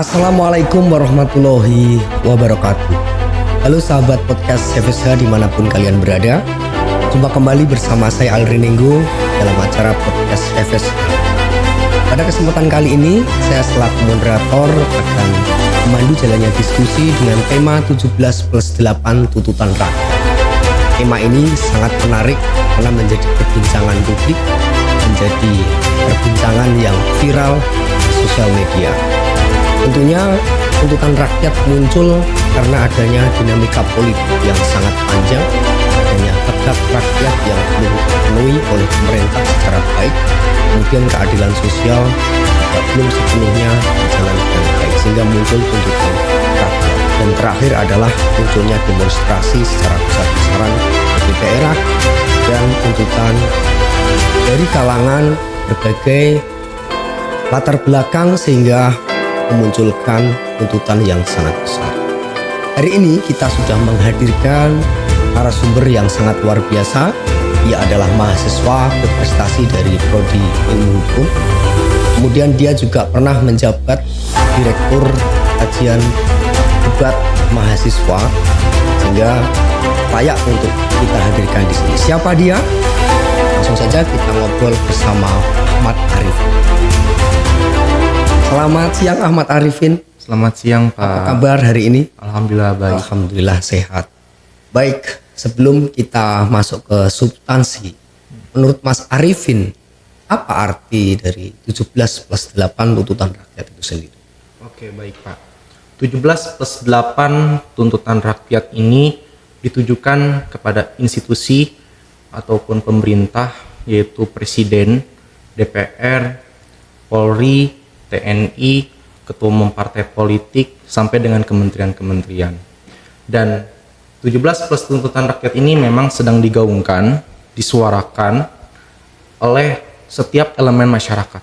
Assalamualaikum warahmatullahi wabarakatuh. Halo sahabat podcast FSH dimanapun kalian berada. Jumpa kembali bersama saya Alri Nenggo dalam acara podcast FSH. Pada kesempatan kali ini saya selaku moderator akan memandu jalannya diskusi dengan tema 17+8 tuntutan rakyat. Tema ini sangat menarik karena menjadi perbincangan publik, menjadi perbincangan yang viral di sosial media. Tentunya tuntutan rakyat muncul karena adanya dinamika politik yang sangat panjang, adanya hak rakyat yang belum dipenuhi oleh pemerintah secara baik, kemudian keadilan sosial juga belum sepenuhnya berjalan dengan baik, sehingga muncul tuntutan rakyat. Dan terakhir adalah munculnya demonstrasi secara besar-besaran di daerah dan tuntutan dari kalangan berbagai latar belakang sehingga memunculkan tuntutan yang sangat besar. Hari ini kita sudah menghadirkan narasumber yang sangat luar biasa. Ia adalah mahasiswa berprestasi dari Prodi Ilmu Hukum. Kemudian dia juga pernah menjabat Direktur Kajian Debat Mahasiswa, sehingga layak untuk kita hadirkan di sini. Siapa dia? Langsung saja kita ngobrol bersama Ahmad Arifin. Selamat siang Ahmad Arifin. Selamat siang Pak. Apa kabar hari ini? Alhamdulillah baik. Alhamdulillah sehat. Baik, sebelum kita masuk ke substansi, menurut Mas Arifin, apa arti dari 17+8 tuntutan rakyat itu sendiri? Oke, baik Pak. 17+8 tuntutan rakyat ini ditujukan kepada institusi ataupun pemerintah, yaitu Presiden, DPR, Polri, TNI, ketua umum partai politik, sampai dengan kementerian-kementerian. Dan 17+ tuntutan rakyat ini memang sedang digaungkan, disuarakan oleh setiap elemen masyarakat,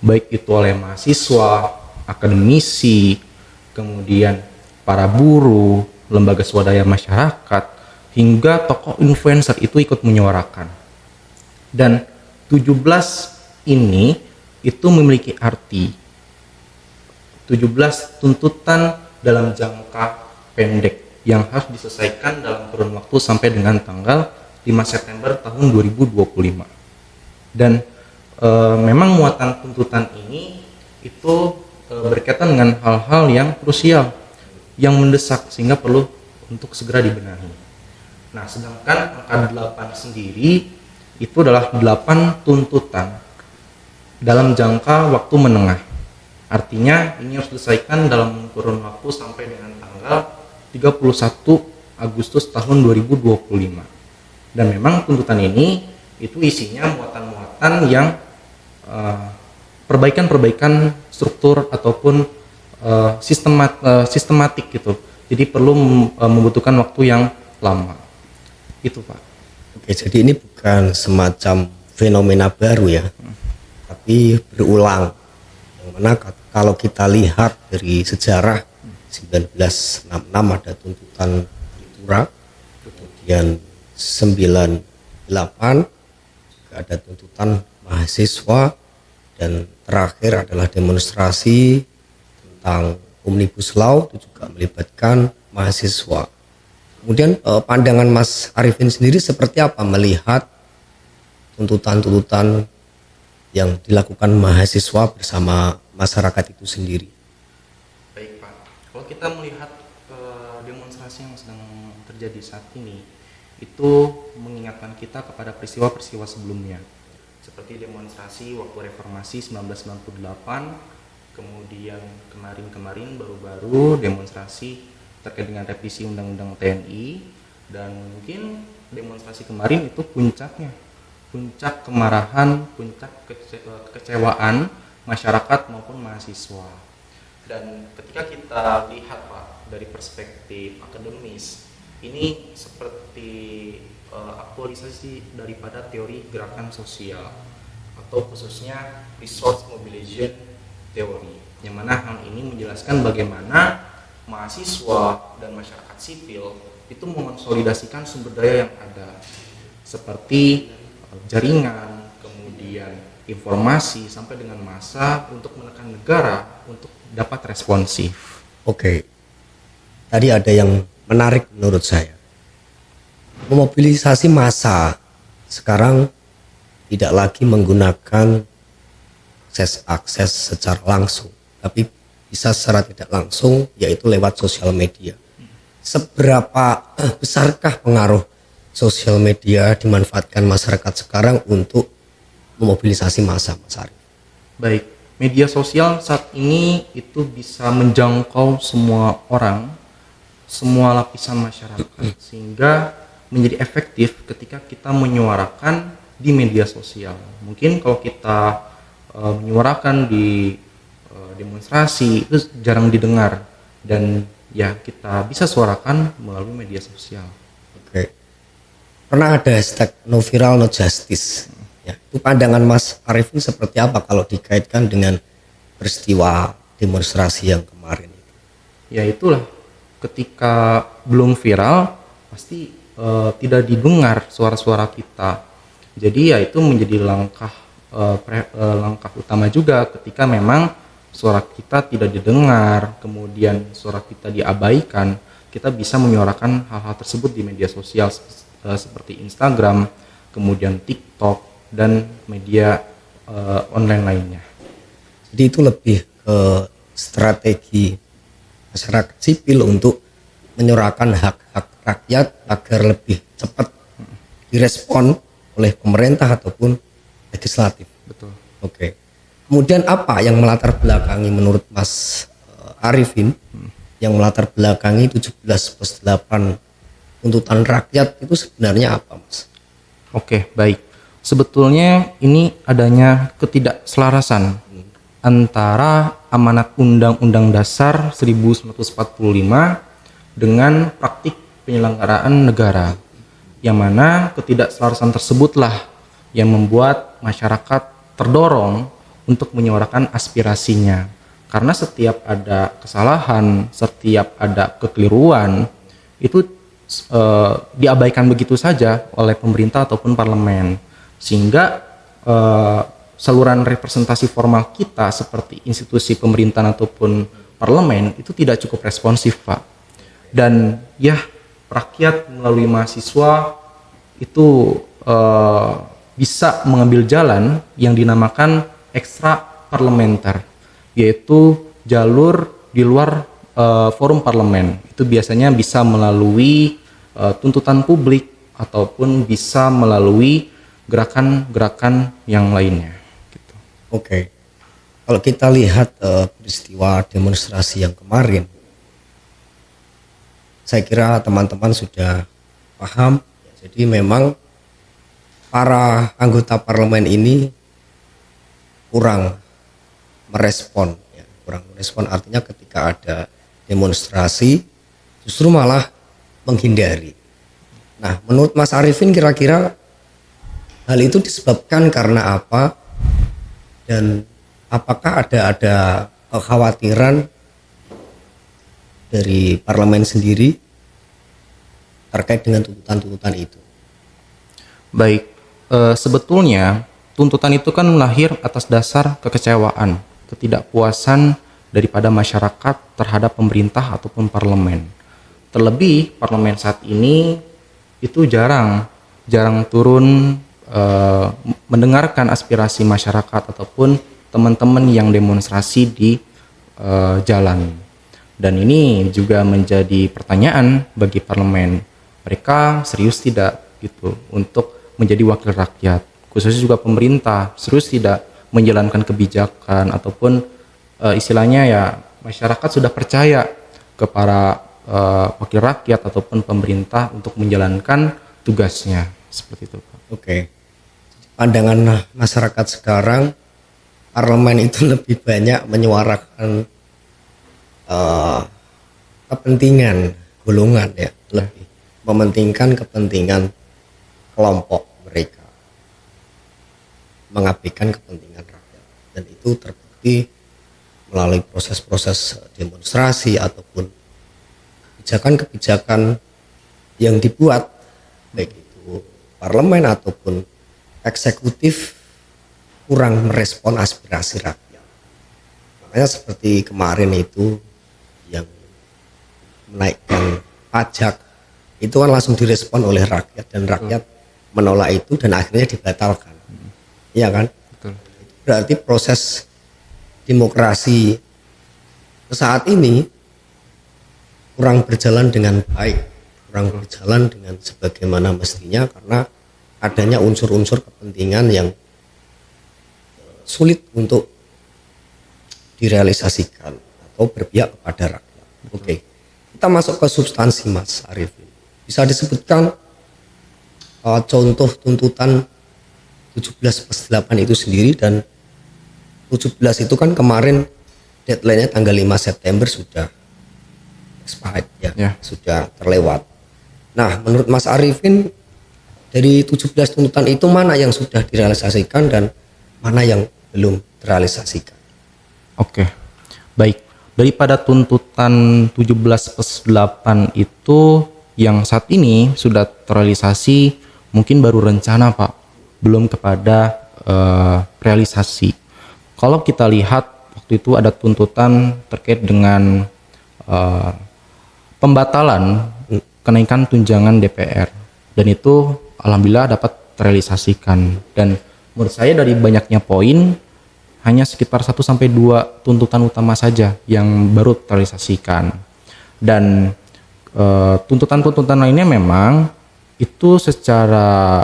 baik itu oleh mahasiswa, akademisi, kemudian para buruh, lembaga swadaya masyarakat, hingga tokoh influencer itu ikut menyuarakan. Dan 17 ini itu memiliki arti 17 tuntutan dalam jangka pendek yang harus diselesaikan dalam kurun waktu sampai dengan tanggal 5 September tahun 2025. Dan memang muatan tuntutan ini itu berkaitan dengan hal-hal yang krusial, yang mendesak, sehingga perlu untuk segera dibenahi. Nah, sedangkan angka 8 sendiri itu adalah 8 tuntutan dalam jangka waktu menengah. Artinya ini harus diselesaikan dalam kurun waktu sampai dengan tanggal 31 Agustus tahun 2025. Dan memang tuntutan ini itu isinya muatan-muatan yang perbaikan-perbaikan struktur ataupun sistematik gitu. Jadi perlu membutuhkan waktu yang lama. Itu Pak. Oke, jadi ini bukan semacam fenomena baru ya, tapi berulang. Yang mana kalau kita lihat dari sejarah 1966 ada tuntutan Tritura, kemudian 98 juga ada tuntutan mahasiswa, dan terakhir adalah demonstrasi tentang Omnibus Law, itu juga melibatkan mahasiswa. Kemudian pandangan Mas Arifin sendiri seperti apa melihat tuntutan-tuntutan yang dilakukan mahasiswa bersama masyarakat itu sendiri? Baik Pak, kalau kita melihat demonstrasi yang sedang terjadi saat ini, itu mengingatkan kita kepada peristiwa-peristiwa sebelumnya, seperti demonstrasi waktu reformasi 1998, kemudian kemarin baru-baru demonstrasi terkait dengan revisi undang-undang TNI, dan mungkin demonstrasi kemarin itu puncaknya, puncak kemarahan, puncak kekecewaan masyarakat maupun mahasiswa. Dan ketika kita lihat Pak dari perspektif akademis, ini seperti aktualisasi daripada teori gerakan sosial atau khususnya resource mobilization theory, yang mana hal ini menjelaskan bagaimana mahasiswa dan masyarakat sipil itu mengonsolidasikan sumber daya yang ada, seperti jaringan, kemudian informasi sampai dengan massa untuk menekan negara untuk dapat responsif. Oke, tadi ada yang menarik menurut saya. Memobilisasi massa sekarang tidak lagi menggunakan akses secara langsung, tapi bisa secara tidak langsung, yaitu lewat sosial media. Seberapa besarkah pengaruh sosial media dimanfaatkan masyarakat sekarang untuk memobilisasi massa, Mas Arif? Baik, media sosial saat ini itu bisa menjangkau semua orang, semua lapisan masyarakat, sehingga menjadi efektif ketika kita menyuarakan di media sosial. Mungkin kalau kita menyuarakan di demonstrasi itu jarang didengar, dan ya kita bisa suarakan melalui media sosial. Oke. Pernah ada hashtag no viral no justice. Ya, itu pandangan Mas Arif ini seperti apa kalau dikaitkan dengan peristiwa demonstrasi yang kemarin? Ya itulah, ketika belum viral pasti tidak didengar suara-suara kita. Jadi ya itu menjadi langkah utama juga ketika memang suara kita tidak didengar, kemudian suara kita diabaikan, kita bisa menyuarakan hal-hal tersebut di media sosial seperti Instagram, kemudian TikTok, dan media online lainnya. Jadi itu lebih ke strategi masyarakat sipil untuk menyuarakan hak-hak rakyat agar lebih cepat direspon oleh pemerintah ataupun legislatif. Betul. Oke. Kemudian apa yang melatar belakangi menurut Mas Arifin yang melatar belakangi 17+8 tuntutan rakyat itu sebenarnya apa, Mas? Oke, baik. Sebetulnya ini adanya ketidakselarasan antara amanat Undang-Undang Dasar 1945 dengan praktik penyelenggaraan negara, yang mana ketidakselarasan tersebutlah yang membuat masyarakat terdorong untuk menyuarakan aspirasinya. Karena setiap ada kesalahan, setiap ada kekeliruan, itu diabaikan begitu saja oleh pemerintah ataupun parlemen, sehingga saluran representasi formal kita seperti institusi pemerintahan ataupun parlemen itu tidak cukup responsif, Pak. Dan ya, rakyat melalui mahasiswa itu bisa mengambil jalan yang dinamakan ekstra parlementer, yaitu jalur di luar forum parlemen. Itu biasanya bisa melalui tuntutan publik ataupun bisa melalui gerakan-gerakan yang lainnya. Gitu. Oke. Kalau kita lihat peristiwa demonstrasi yang kemarin, saya kira teman-teman sudah paham. Jadi memang para anggota parlemen ini kurang merespon. Ya. Kurang merespon artinya ketika ada demonstrasi justru malah menghindari. Nah, menurut Mas Arifin kira-kira hal itu disebabkan karena apa? Dan apakah ada kekhawatiran dari parlemen sendiri terkait dengan tuntutan-tuntutan itu? Baik, sebetulnya tuntutan itu kan lahir atas dasar kekecewaan, ketidakpuasan daripada masyarakat terhadap pemerintah ataupun parlemen. Terlebih parlemen saat ini itu jarang turun mendengarkan aspirasi masyarakat ataupun teman-teman yang demonstrasi di jalan. Dan ini juga menjadi pertanyaan bagi parlemen. Mereka serius tidak gitu untuk menjadi wakil rakyat, khususnya juga pemerintah serius tidak menjalankan kebijakan ataupun istilahnya ya masyarakat sudah percaya kepada wakil rakyat ataupun pemerintah untuk menjalankan tugasnya, seperti itu, Pak. Oke. Pandangan masyarakat sekarang parlemen itu lebih banyak menyuarakan kepentingan golongan, ya, lebih mementingkan kepentingan kelompok mereka, mengabaikan kepentingan rakyat, dan itu terbukti melalui proses-proses demonstrasi ataupun kebijakan-kebijakan yang dibuat baik itu parlemen ataupun eksekutif kurang merespon aspirasi rakyat. Makanya seperti kemarin itu yang menaikkan pajak itu kan langsung direspon oleh rakyat dan rakyat menolak itu dan akhirnya dibatalkan. Iya kan? Betul. Berarti proses demokrasi saat ini kurang berjalan dengan baik, kurang berjalan dengan sebagaimana mestinya karena adanya unsur-unsur kepentingan yang sulit untuk direalisasikan atau berpihak kepada rakyat. Oke, kita masuk ke substansi Mas Arifin. Bisa disebutkan contoh tuntutan 17/8 itu sendiri, dan 17 itu kan kemarin deadline-nya tanggal 5 September sudah expired ya, sudah terlewat. Nah, menurut Mas Arifin dari 17 tuntutan itu mana yang sudah direalisasikan dan mana yang belum terrealisasikan? Oke, baik. Daripada tuntutan 17/8 itu yang saat ini sudah terrealisasi mungkin baru rencana Pak, belum kepada realisasi. Kalau kita lihat waktu itu ada tuntutan terkait dengan pembatalan kenaikan tunjangan DPR, dan itu alhamdulillah dapat terrealisasikan. Dan menurut saya dari banyaknya poin hanya sekitar 1-2 tuntutan utama saja yang baru terrealisasikan, dan tuntutan-tuntutan lainnya memang itu secara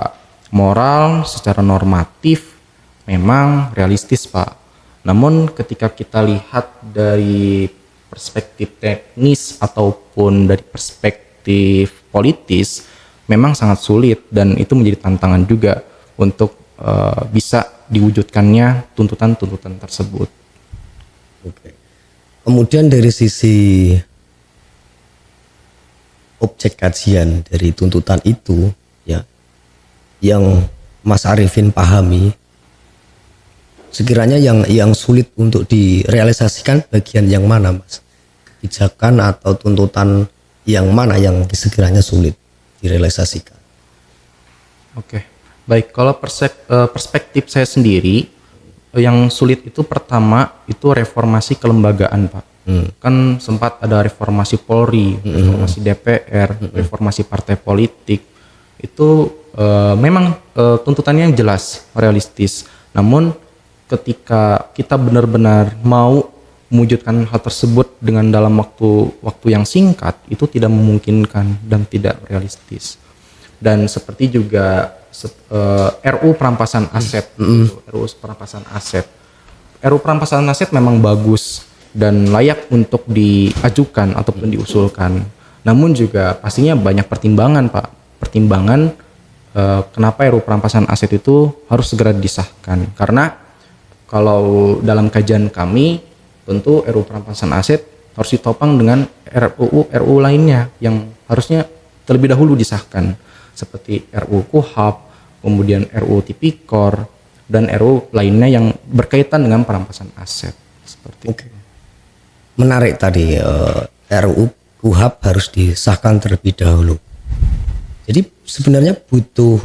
moral, secara normatif memang realistis Pak. Namun ketika kita lihat dari perspektif teknis ataupun dari perspektif politis memang sangat sulit, dan itu menjadi tantangan juga untuk bisa diwujudkannya tuntutan-tuntutan tersebut. Oke. Kemudian dari sisi objek kajian dari tuntutan itu ya, yang Mas Arifin pahami, sekiranya yang sulit untuk direalisasikan bagian yang mana Mas? Kebijakan atau tuntutan yang mana yang sekiranya sulit direalisasikan? Oke. Baik, kalau perspektif saya sendiri, yang sulit itu pertama itu reformasi kelembagaan Pak. Kan sempat ada reformasi Polri, reformasi DPR, reformasi partai politik. Itu memang tuntutannya jelas, realistis. Namun ketika kita benar-benar mau mewujudkan hal tersebut dengan dalam waktu yang singkat, itu tidak memungkinkan dan tidak realistis. Dan seperti juga RU perampasan aset, RU perampasan aset. RU perampasan aset memang bagus dan layak untuk diajukan ataupun diusulkan. Namun juga pastinya banyak pertimbangan Pak. Pertimbangan kenapa RU perampasan aset itu harus segera disahkan. Karena kalau dalam kajian kami, tentu RU perampasan aset harus ditopang dengan RUU lainnya yang harusnya terlebih dahulu disahkan, seperti RUU KUHP, kemudian RUU Tipikor, dan RUU lainnya yang berkaitan dengan perampasan aset. Seperti itu. Menarik tadi, RUU KUHP harus disahkan terlebih dahulu. Jadi sebenarnya butuh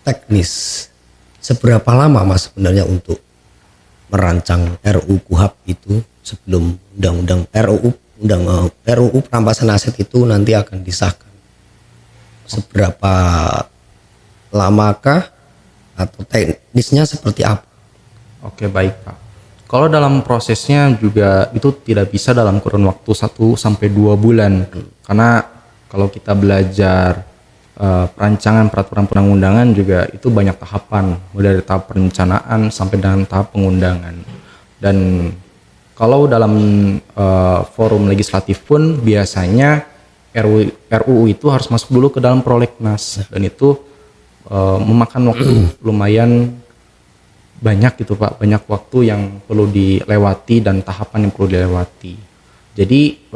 teknis. Seberapa lama Mas sebenarnya untuk merancang RUU KUHP itu sebelum RUU perampasan aset itu nanti akan disahkan? Seberapa lamakah atau teknisnya seperti apa? Oke, baik Pak. Kalau dalam prosesnya juga itu tidak bisa dalam kurun waktu 1-2 bulan. Karena kalau kita belajar perancangan peraturan perundang-undangan juga itu banyak tahapan, mulai dari tahap perencanaan sampai dengan tahap pengundangan. Dan kalau dalam forum legislatif pun biasanya RUU itu harus masuk dulu ke dalam prolegnas, dan itu memakan waktu lumayan banyak gitu Pak, banyak waktu yang perlu dilewati dan tahapan yang perlu dilewati. Jadi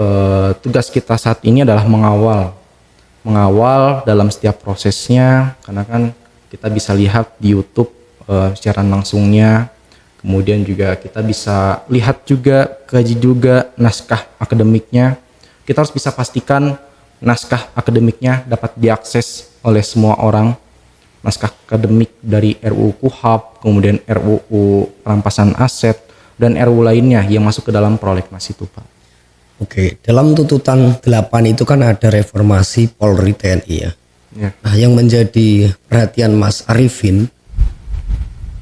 tugas kita saat ini adalah mengawal dalam setiap prosesnya, karena kan kita bisa lihat di YouTube siaran langsungnya, kemudian juga kita bisa lihat juga, kaji juga naskah akademiknya. Kita harus bisa pastikan naskah akademiknya dapat diakses oleh semua orang, naskah akademik dari RUU KUHP, kemudian RUU perampasan aset, dan RUU lainnya yang masuk ke dalam prolegnas itu, Pak. Oke, dalam tuntutan 8 itu kan ada reformasi Polri TNI ya. Ya. Nah, yang menjadi perhatian Mas Arifin,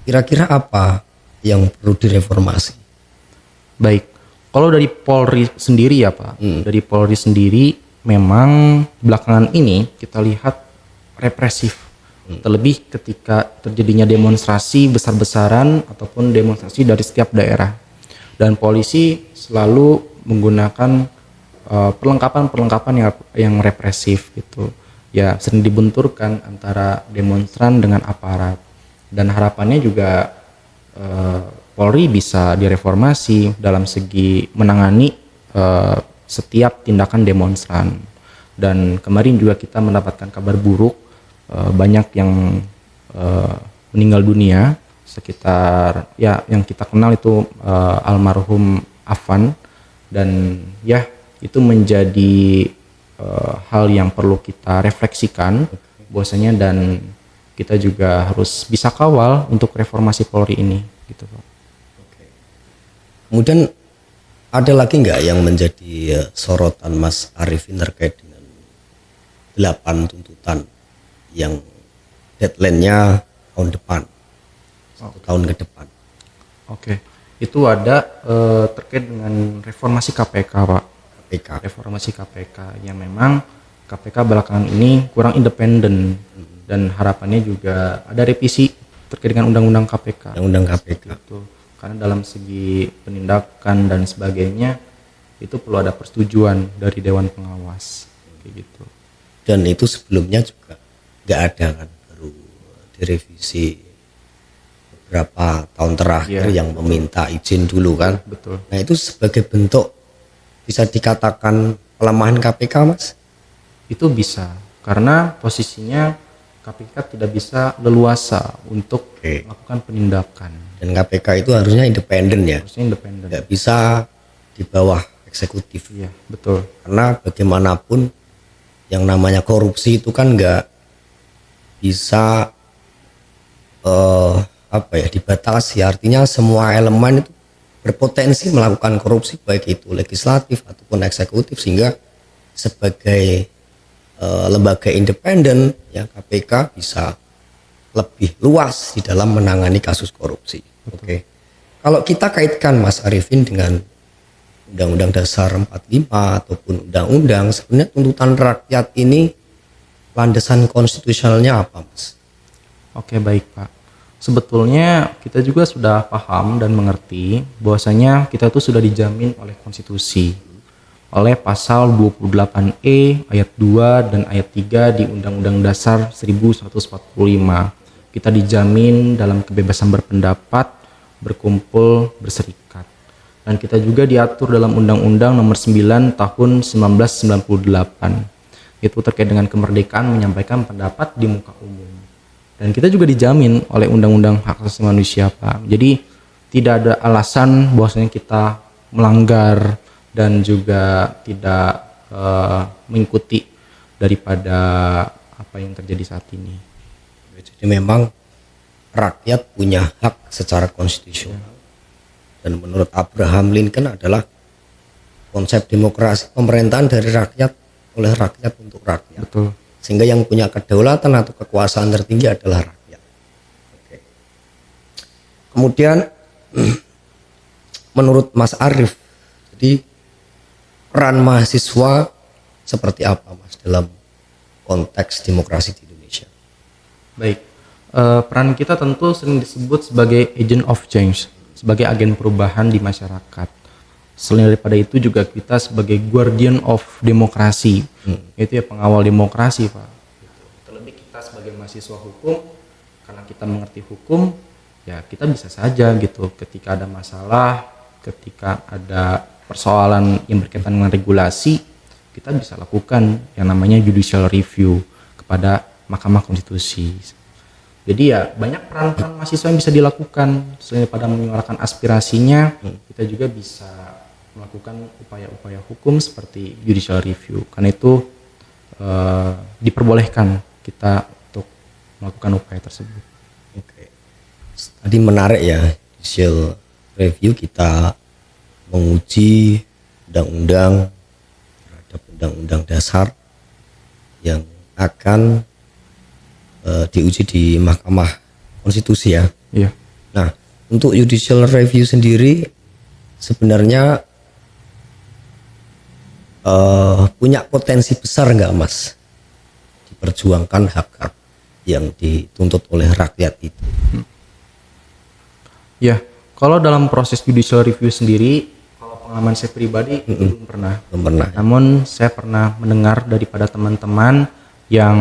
kira-kira apa yang perlu direformasi? Baik, kalau dari Polri sendiri ya Pak, dari Polri sendiri memang belakangan ini kita lihat represif. Terlebih ketika terjadinya demonstrasi besar-besaran ataupun demonstrasi dari setiap daerah. Dan polisi selalu menggunakan perlengkapan-perlengkapan yang represif gitu. Ya, sering dibenturkan antara demonstran dengan aparat. Dan harapannya juga Polri bisa direformasi dalam segi menangani setiap tindakan demonstran. Dan kemarin juga kita mendapatkan kabar buruk, banyak yang meninggal dunia, sekitar ya yang kita kenal itu almarhum Afan, dan ya itu menjadi hal yang perlu kita refleksikan bahwasanya, dan kita juga harus bisa kawal untuk reformasi Polri ini gitu Pak. Kemudian ada lagi nggak yang menjadi sorotan Mas Arifin terkait dengan 8 tuntutan yang deadline-nya tahun depan, 1 tahun ke depan? Oke, itu ada terkait dengan reformasi KPK Pak. Reformasi KPK yang memang KPK belakangan ini kurang independen, dan harapannya juga ada revisi terkait dengan undang-undang KPK. Undang-undang KPK. Itu karena dalam segi penindakan dan sebagainya itu perlu ada persetujuan dari Dewan Pengawas kayak gitu. Dan itu sebelumnya juga nggak ada kan, baru direvisi beberapa tahun terakhir yang meminta izin dulu kan. Betul. Nah itu sebagai bentuk bisa dikatakan pelemahan KPK Mas? Itu bisa, karena posisinya KPK tidak bisa leluasa untuk melakukan penindakan. Dan KPK itu harusnya independen ya? Harusnya independen. Nggak bisa di bawah eksekutif. Iya, betul. Karena bagaimanapun yang namanya korupsi itu kan nggak bisa dibatasi. Artinya semua elemen itu berpotensi melakukan korupsi, baik itu legislatif ataupun eksekutif, sehingga sebagai lembaga independen ya KPK bisa lebih luas di dalam menangani kasus korupsi. Oke. Kalau kita kaitkan Mas Arifin dengan Undang-Undang Dasar 45 ataupun undang-undang, sebenarnya tuntutan rakyat ini landasan konstitusionalnya apa Mas? Oke, baik Pak. Sebetulnya kita juga sudah paham dan mengerti bahwasanya kita itu sudah dijamin oleh konstitusi, oleh pasal 28E ayat 2 dan ayat 3 di Undang-Undang Dasar 1145. Kita dijamin dalam kebebasan berpendapat, berkumpul, berserikat. Dan kita juga diatur dalam Undang-Undang Nomor 9 Tahun 1998. Itu terkait dengan kemerdekaan menyampaikan pendapat di muka umum. Dan kita juga dijamin oleh Undang-Undang Hak Asasi Manusia, Pak. Jadi tidak ada alasan bahwasanya kita melanggar dan juga tidak mengikuti daripada apa yang terjadi saat ini. Jadi memang rakyat punya hak secara konstitusional. Dan menurut Abraham Lincoln adalah konsep demokrasi, pemerintahan dari rakyat oleh rakyat untuk rakyat. Betul. Sehingga yang punya kedaulatan atau kekuasaan tertinggi adalah rakyat. Oke. Kemudian menurut Mas Arif, jadi peran mahasiswa seperti apa Mas dalam konteks demokrasi di Indonesia? Baik, peran kita tentu sering disebut sebagai agent of change, sebagai agen perubahan di masyarakat. Selain daripada itu juga kita sebagai guardian of demokrasi, itu ya pengawal demokrasi Pak. Terlebih kita sebagai mahasiswa hukum, karena kita mengerti hukum, ya kita bisa saja gitu ketika ada masalah, ketika ada persoalan yang berkaitan dengan regulasi, kita bisa lakukan yang namanya judicial review kepada Mahkamah Konstitusi. Jadi ya banyak peran-peran mahasiswa yang bisa dilakukan. Selain pada menyuarakan aspirasinya, kita juga bisa melakukan upaya-upaya hukum seperti judicial review. Karena itu diperbolehkan kita untuk melakukan upaya tersebut. Oke. Tadi menarik ya, judicial review kita menguji undang-undang terhadap undang-undang dasar yang akan diuji di Mahkamah Konstitusi ya. Iya. Nah, untuk judicial review sendiri sebenarnya punya potensi besar nggak Mas diperjuangkan hak-hak yang dituntut oleh rakyat itu? Ya, kalau dalam proses judicial review sendiri, kalau pengalaman saya pribadi belum pernah. Belum pernah. Namun saya pernah mendengar daripada teman-teman yang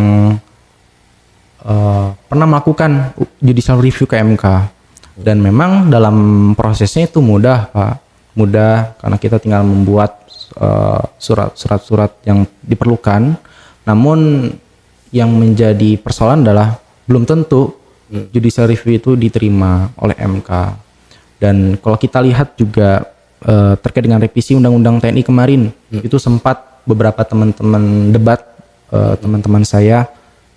pernah melakukan judicial review ke MK, dan memang dalam prosesnya itu mudah Pak, mudah karena kita tinggal membuat surat-surat yang diperlukan. Namun yang menjadi persoalan adalah belum tentu judicial review itu diterima oleh MK. Dan kalau kita lihat juga terkait dengan revisi Undang-Undang TNI kemarin, itu sempat beberapa teman-teman debat, teman-teman saya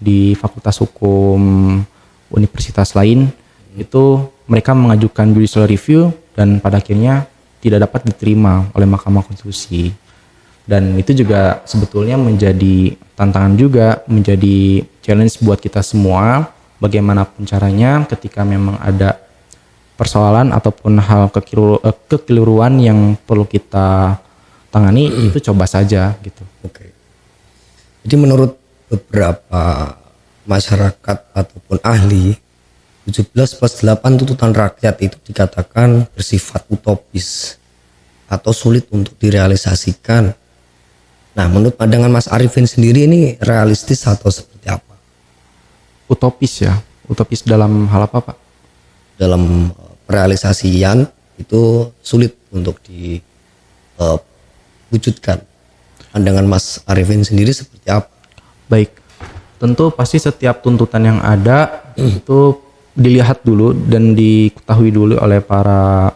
di Fakultas Hukum universitas lain, itu mereka mengajukan judicial review dan pada akhirnya tidak dapat diterima oleh Mahkamah Konstitusi. Dan itu juga sebetulnya menjadi tantangan juga, menjadi challenge buat kita semua, bagaimanapun caranya ketika memang ada persoalan ataupun hal kekeliruan yang perlu kita tangani, itu coba saja gitu. Oke. Jadi menurut beberapa masyarakat ataupun ahli, 17+8 tuntutan rakyat itu dikatakan bersifat utopis atau sulit untuk direalisasikan. Nah, menurut pandangan Mas Arifin sendiri ini realistis atau seperti apa? Utopis ya, utopis dalam hal apa Pak? Dalam realisasian itu sulit untuk diwujudkan. Pandangan Mas Arifin sendiri seperti apa? Baik, tentu pasti setiap tuntutan yang ada itu dilihat dulu dan diketahui dulu oleh para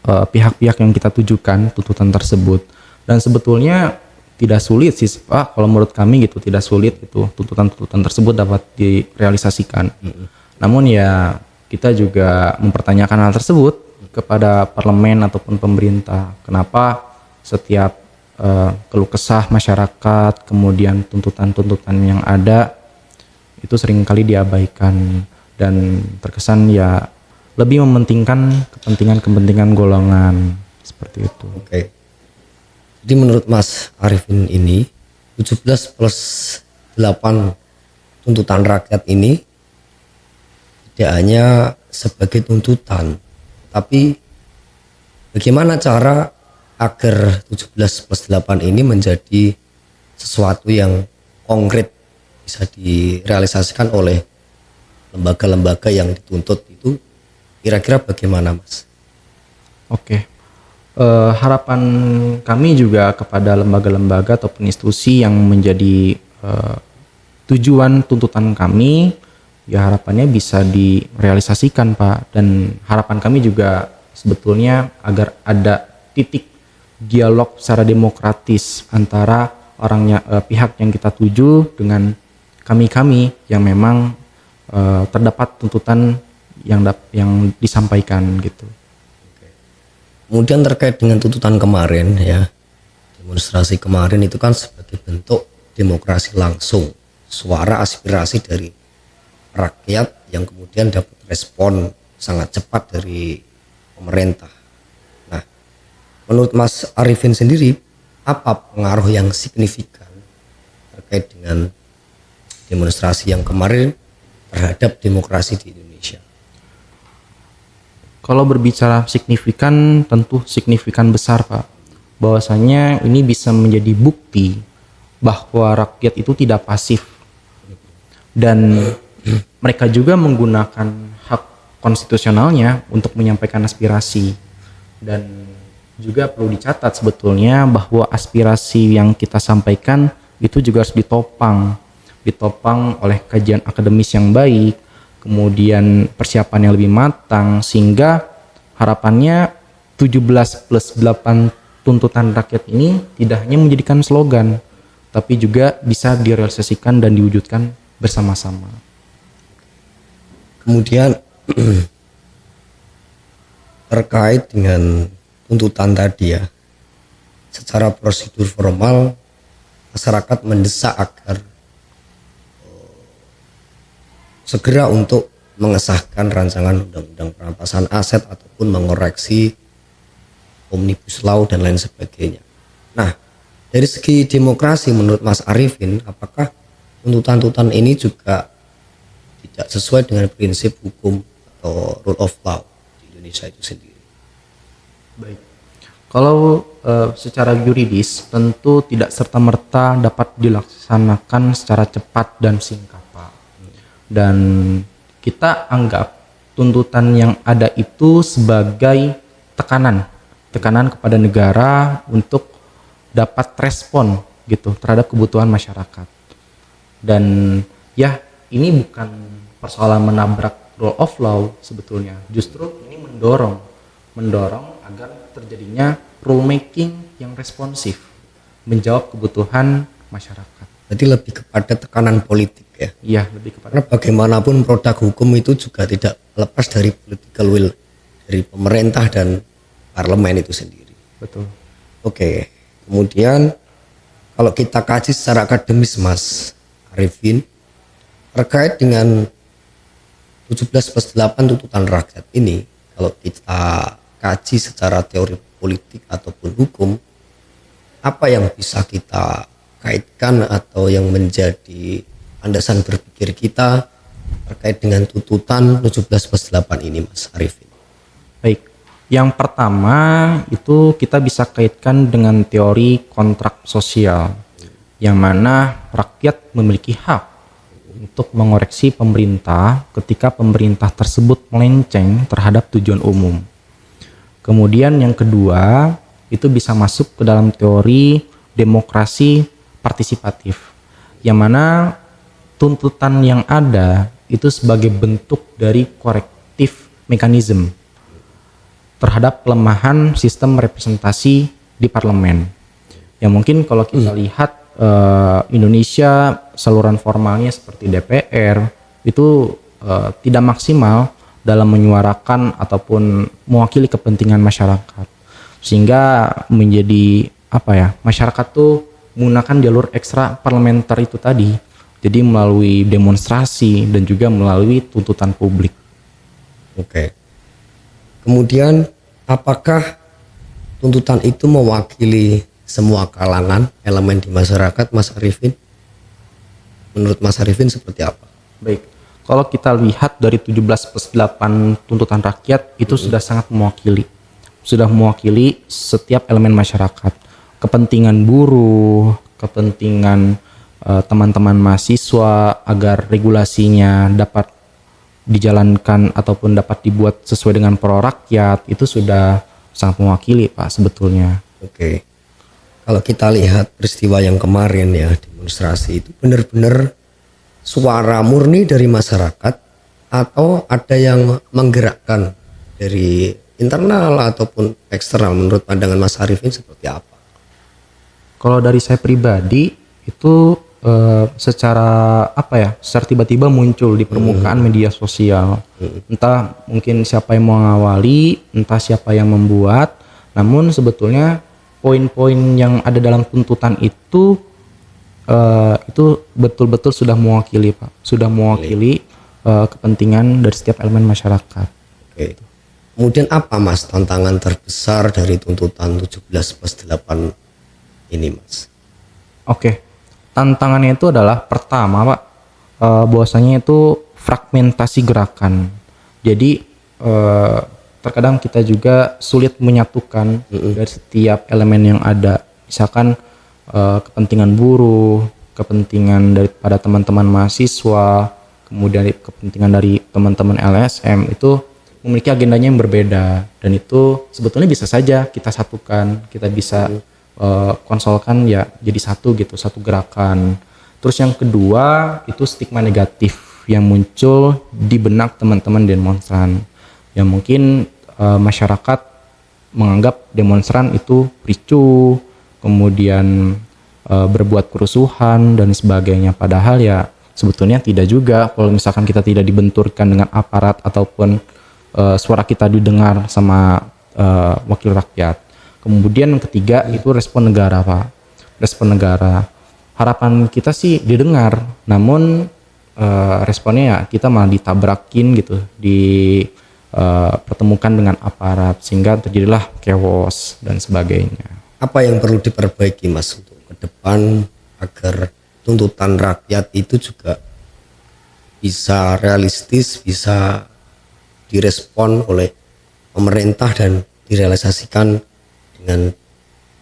pihak-pihak yang kita tujukan tuntutan tersebut. Dan sebetulnya tidak sulit sih Pak, kalau menurut kami gitu, tidak sulit itu tuntutan-tuntutan tersebut dapat direalisasikan. Namun ya kita juga mempertanyakan hal tersebut kepada parlemen ataupun pemerintah. Kenapa setiap keluh kesah masyarakat, kemudian tuntutan-tuntutan yang ada itu seringkali diabaikan dan terkesan ya lebih mementingkan kepentingan golongan seperti itu. Oke. Jadi menurut Mas Arifin ini 17+8 tuntutan rakyat ini tidak hanya sebagai tuntutan, tapi bagaimana cara agar 17+8 ini menjadi sesuatu yang konkret bisa direalisasikan oleh lembaga-lembaga yang dituntut itu, kira-kira bagaimana Mas? Oke. Harapan kami juga kepada lembaga-lembaga ataupun institusi yang menjadi tujuan tuntutan kami, ya harapannya bisa direalisasikan Pak. Dan harapan kami juga sebetulnya agar ada titik dialog secara demokratis antara pihak yang kita tuju dengan kami yang memang terdapat tuntutan yang disampaikan gitu. Kemudian terkait dengan tuntutan kemarin ya, demonstrasi kemarin itu kan sebagai bentuk demokrasi langsung, suara aspirasi dari rakyat yang kemudian dapat respon sangat cepat dari pemerintah. Nah, menurut Mas Arifin sendiri, apa pengaruh yang signifikan terkait dengan demonstrasi yang kemarin terhadap demokrasi di Indonesia? Kalau berbicara signifikan, tentu signifikan besar Pak. Bahwasanya ini bisa menjadi bukti bahwa rakyat itu tidak pasif. Dan mereka juga menggunakan hak konstitusionalnya untuk menyampaikan aspirasi. Dan juga perlu dicatat sebetulnya bahwa aspirasi yang kita sampaikan itu juga harus ditopang oleh kajian akademis yang baik, kemudian persiapan yang lebih matang, sehingga harapannya 17+8 tuntutan rakyat ini tidak hanya menjadikan slogan, tapi juga bisa direalisasikan dan diwujudkan bersama-sama. Kemudian terkait dengan tuntutan tadi ya, secara prosedur formal masyarakat mendesak agar segera untuk mengesahkan rancangan undang-undang perampasan aset ataupun mengoreksi omnibus law dan lain sebagainya. Nah, dari segi demokrasi menurut Mas Arifin, apakah tuntutan-tuntutan ini juga tidak sesuai dengan prinsip hukum atau rule of law di Indonesia itu sendiri? Baik. Kalau secara yuridis tentu tidak serta-merta dapat dilaksanakan secara cepat dan singkat, Pak. Dan kita anggap tuntutan yang ada itu sebagai tekanan kepada negara untuk dapat respon gitu terhadap kebutuhan masyarakat. Dan ya, ini bukan persoalan menabrak rule of law sebetulnya. Justru ini mendorong agar terjadinya rulemaking yang responsif, menjawab kebutuhan masyarakat. Berarti lebih kepada tekanan politik ya? Iya, lebih kepada. Karena bagaimanapun produk hukum itu juga tidak lepas dari political will dari pemerintah dan parlemen itu sendiri. Betul. Oke, kemudian kalau kita kaji secara akademis Mas Arifin, terkait dengan 17+8 tuntutan rakyat ini, kalau kita kaji secara teori politik ataupun hukum, apa yang bisa kita kaitkan atau yang menjadi landasan berpikir kita terkait dengan tuntutan 17+8 ini Mas Arifin? Baik, yang pertama itu kita bisa kaitkan dengan teori kontrak sosial, yang mana rakyat memiliki hak untuk mengoreksi pemerintah ketika pemerintah tersebut melenceng terhadap tujuan umum. Kemudian yang kedua itu bisa masuk ke dalam teori demokrasi partisipatif, yang mana tuntutan yang ada itu sebagai bentuk dari korektif mekanisme terhadap pelemahan sistem representasi di parlemen. Yang mungkin kalau kita lihat Indonesia saluran formalnya seperti DPR itu tidak maksimal dalam menyuarakan ataupun mewakili kepentingan masyarakat, sehingga menjadi masyarakat tuh menggunakan jalur ekstra parlementer itu tadi, jadi melalui demonstrasi dan juga melalui tuntutan publik. Oke. Kemudian apakah tuntutan itu mewakili semua kalangan elemen di masyarakat, Mas Arifin? Menurut Mas Arifin seperti apa? Baik, kalau kita lihat dari 17+8 tuntutan rakyat itu sudah sangat mewakili setiap elemen masyarakat. Kepentingan buruh, kepentingan teman-teman mahasiswa agar regulasinya dapat dijalankan ataupun dapat dibuat sesuai dengan pro rakyat, itu sudah sangat mewakili Pak sebetulnya. Oke. Kalau kita lihat peristiwa yang kemarin ya, demonstrasi itu benar-benar suara murni dari masyarakat atau ada yang menggerakkan dari internal ataupun eksternal? Menurut pandangan Mas Arifin seperti apa? Kalau dari saya pribadi itu secara tiba-tiba muncul di permukaan media sosial. Entah mungkin siapa yang mengawali, entah siapa yang membuat, namun sebetulnya poin-poin yang ada dalam tuntutan itu betul-betul sudah mewakili Pak, sudah mewakili kepentingan dari setiap elemen masyarakat. Oke. Kemudian apa Mas tantangan terbesar dari tuntutan 17+8 ini Mas? Oke. Tantangannya itu adalah pertama Pak, bahwasanya itu fragmentasi gerakan. Jadi terkadang kita juga sulit menyatukan dari setiap elemen yang ada. Misalkan kepentingan buruh, kepentingan daripada teman-teman mahasiswa, kemudian kepentingan dari teman-teman LSM itu memiliki agendanya yang berbeda, dan itu sebetulnya bisa saja kita satukan, kita bisa konsolkan ya jadi satu gitu, satu gerakan. Terus yang kedua itu stigma negatif yang muncul di benak teman-teman demonstran, yang mungkin masyarakat menganggap demonstran itu ricuh, kemudian berbuat kerusuhan dan sebagainya, padahal ya Sebetulnya tidak juga kalau misalkan kita tidak dibenturkan dengan aparat ataupun suara kita didengar sama wakil rakyat. Kemudian yang ketiga itu respon negara, Pak. Respon negara. Harapan kita sih didengar, namun responnya ya kita malah ditabrakin gitu, pertemukan dengan aparat sehingga terjadilah chaos dan sebagainya. Apa yang perlu diperbaiki Mas untuk ke depan agar tuntutan rakyat itu juga bisa realistis, bisa direspon oleh pemerintah dan direalisasikan dengan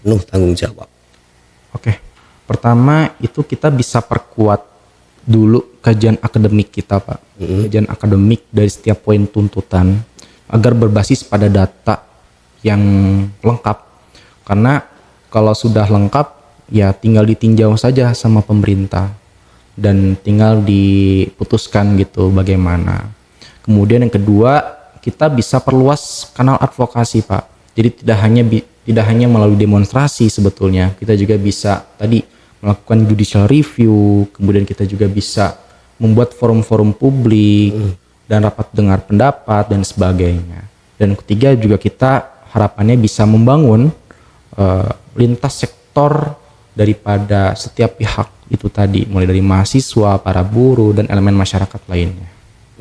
penuh tanggung jawab? Oke, pertama itu kita bisa perkuat dulu kajian akademik kita, Pak. Kajian akademik dari setiap poin tuntutan agar berbasis pada data yang lengkap. Karena kalau sudah lengkap ya tinggal ditinjau saja sama pemerintah dan tinggal diputuskan gitu bagaimana. Kemudian yang kedua, kita bisa perluas kanal advokasi, Pak. Jadi tidak hanya melalui demonstrasi sebetulnya, kita juga bisa tadi melakukan judicial review, kemudian kita juga bisa membuat forum-forum publik dan rapat dengar pendapat dan sebagainya. Dan ketiga juga kita harapannya bisa membangun lintas sektor daripada setiap pihak itu tadi, mulai dari mahasiswa, para buruh, dan elemen masyarakat lainnya.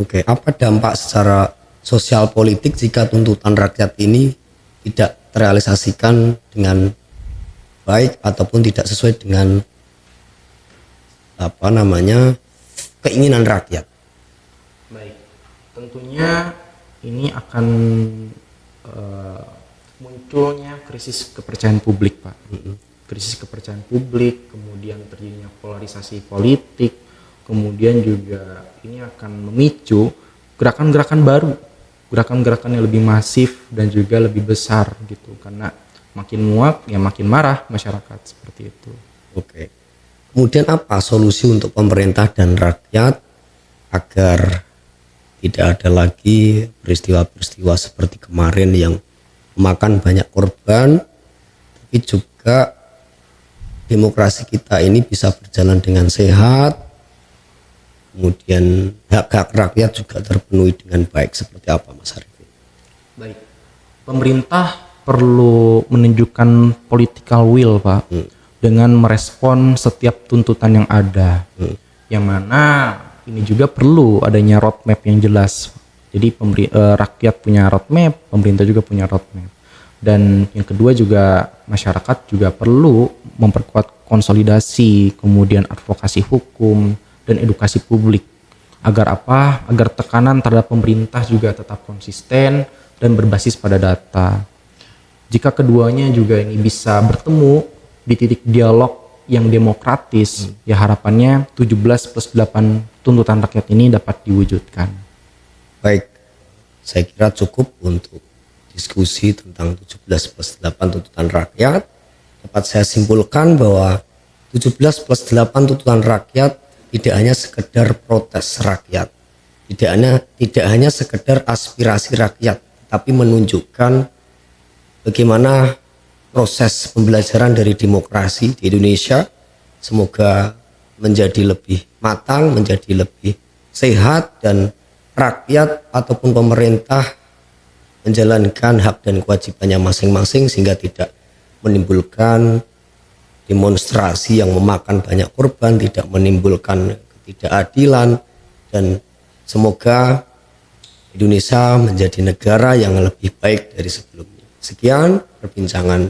Oke, apa dampak secara sosial politik jika tuntutan rakyat ini tidak terrealisasikan dengan baik ataupun tidak sesuai dengan keinginan rakyat? Baik, tentunya ini akan munculnya krisis kepercayaan publik, Pak. Krisis kepercayaan publik, kemudian terjadinya polarisasi politik, kemudian juga ini akan memicu gerakan-gerakan baru, gerakan-gerakan yang lebih masif dan juga lebih besar gitu, karena makin muak ya makin marah masyarakat, seperti itu. Oke. Kemudian apa solusi untuk pemerintah dan rakyat agar tidak ada lagi peristiwa-peristiwa seperti kemarin yang memakan banyak korban, tapi juga demokrasi kita ini bisa berjalan dengan sehat, kemudian hak-hak rakyat juga terpenuhi dengan baik, seperti apa Mas Arifin? Baik, pemerintah perlu menunjukkan political will, Pak, dengan merespon setiap tuntutan yang ada, yang mana ini juga perlu adanya roadmap yang jelas. Jadi rakyat punya roadmap, pemerintah juga punya roadmap. Dan yang kedua juga masyarakat juga perlu memperkuat konsolidasi, kemudian advokasi hukum dan edukasi publik. Agar apa? Agar tekanan terhadap pemerintah juga tetap konsisten dan berbasis pada data. Jika keduanya juga ini bisa bertemu di titik dialog yang demokratis, ya harapannya 17+8 tuntutan rakyat ini dapat diwujudkan. Baik, saya kira cukup untuk diskusi tentang 17+8 tuntutan rakyat. Dapat saya simpulkan bahwa 17+8 tuntutan rakyat tidak hanya sekedar protes rakyat, tidak hanya sekedar aspirasi rakyat, tapi menunjukkan bagaimana proses pembelajaran dari demokrasi di Indonesia semoga menjadi lebih matang, menjadi lebih sehat, dan rakyat ataupun pemerintah menjalankan hak dan kewajibannya masing-masing sehingga tidak menimbulkan demonstrasi yang memakan banyak korban, tidak menimbulkan ketidakadilan, dan semoga Indonesia menjadi negara yang lebih baik dari sebelumnya. Sekian perbincangan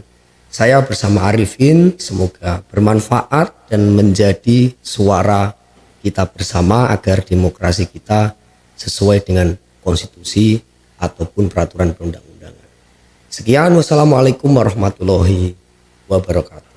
saya bersama Arifin, semoga bermanfaat dan menjadi suara kita bersama agar demokrasi kita sesuai dengan konstitusi ataupun peraturan perundang-undangan. Sekian, wassalamualaikum warahmatullahi wabarakatuh.